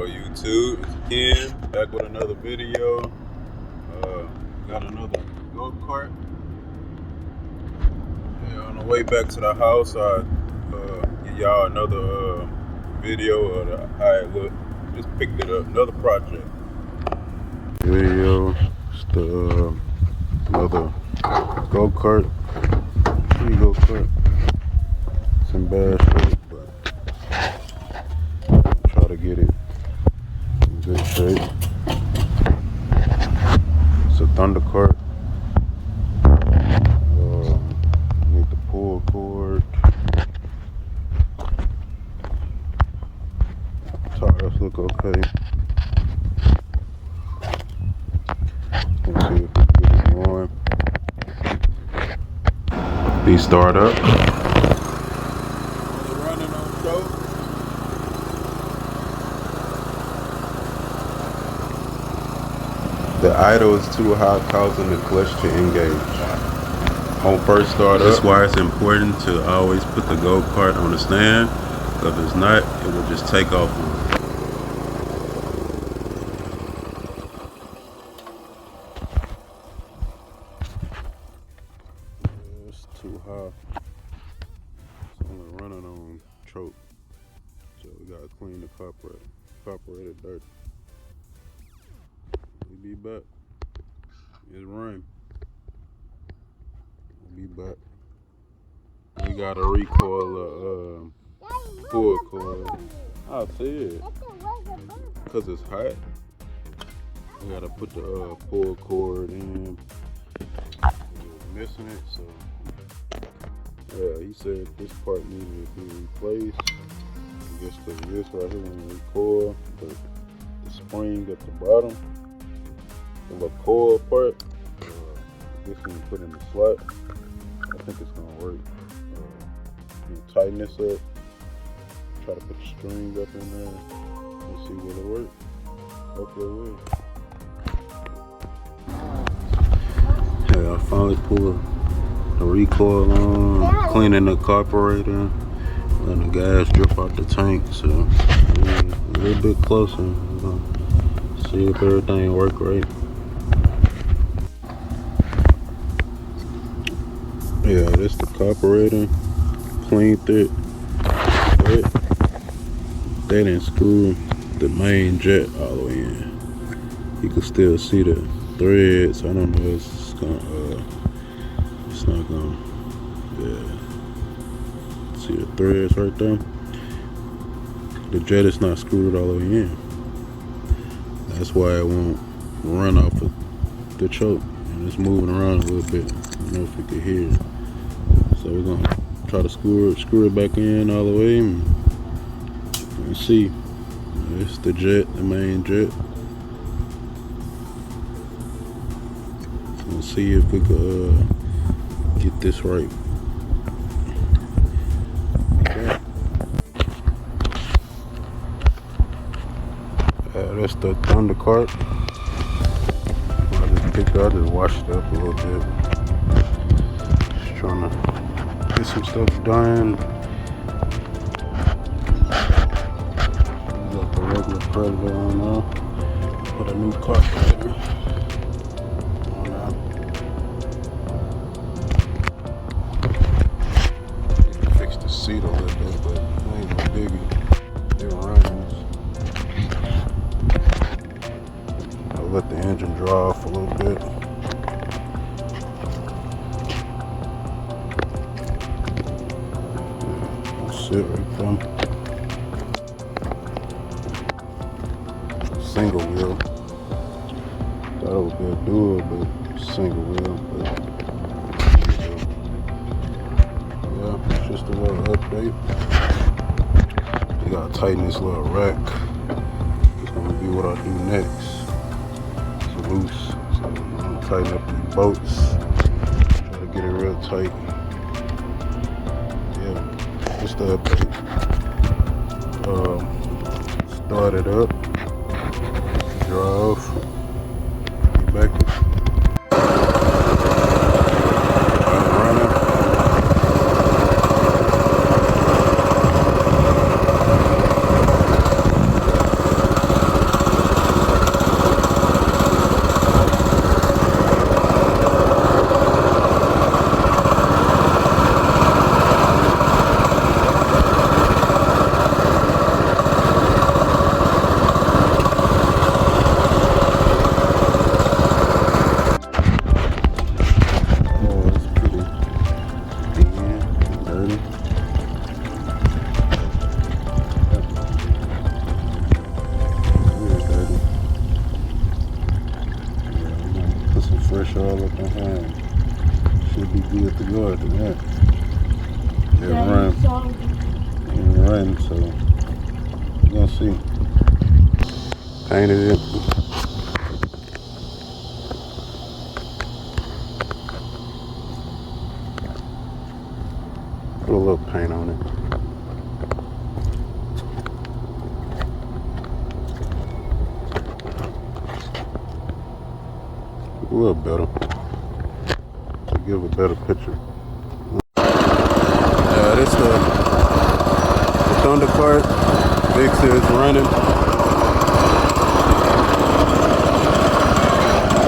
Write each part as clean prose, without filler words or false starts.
YouTube, it's Ken, back with another video. Got another go-kart. Yeah, on the way back to the house, I give y'all another video of how it looked. Just picked it up, another project. Video, it's the another go-kart, go-kart. It's in bad shape, but try to get it in good shape. It's a Thunder Kart. Need the pull cord. Tires look okay. Let's see if we can get it going. These start up. Running on show. The idle is too high, causing the clutch to engage. On first start up. That's why it's important to always put the go-kart on the stand. If it's not, it will just take off. It's too high. It's only running on choke. So we gotta clean the carburetor. Carburetor dirty. We'll be back. It's rain. We'll be back. We gotta recoil pull cord. I see it. Cause it's hot. We gotta put the pull cord in. We're missing it, so yeah. He said this part needed to be replaced. I guess cause this right here when you recoil, but the spring at the bottom, the little coil part. This one you put in the slot. I think it's gonna work. You tighten this up. Try to put the string up in there and see will it work. Hopefully it will. Yeah, I finally pulled the recoil on, cleaning the carburetor, letting the gas drip out the tank. So we're a little bit closer. We're gonna see if everything work right. Yeah, this the carburetor. Cleaned it, but they didn't screw the main jet all the way in. You can still see the threads. I don't know if it's gonna, it's not gonna, yeah. See the threads right there? The jet is not screwed all the way in. That's why it won't run off of the choke. And it's moving around a little bit. I don't know if you can hear it. So we're gonna try to screw it back in all the way and see. It's the jet, the main jet. We'll see if we can get this right. Okay. That's the Thunder Kart. I just washed it up a little bit. Just trying to get some stuff done. Got the regular Predator on now. Put a new carburetor on now. Fix the seat a little bit, but it ain't no biggie. It runs. I'll let the engine dry off a little bit. Sit right there. Single wheel. Thought it would be a dual, but single wheel. But yeah, it's just a little update. You gotta tighten this little rack. It's gonna be what I do next. It's loose, so I'm gonna tighten up these bolts. Try to get it real tight. Yeah, just the update. Start it up. Off. Get back. Running. Yeah. It run, so we're gonna see. Painted it. Put a little paint on it. A little better. To give a better picture. This the Thunder Kart. Vix is running.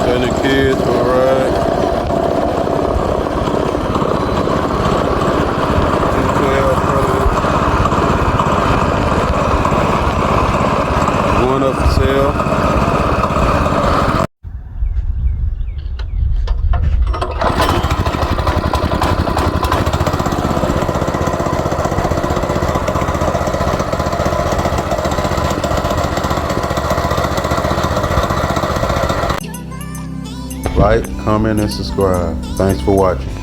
Taking the kids for a ride. Going up for sale. Like, comment, and subscribe. Thanks for watching.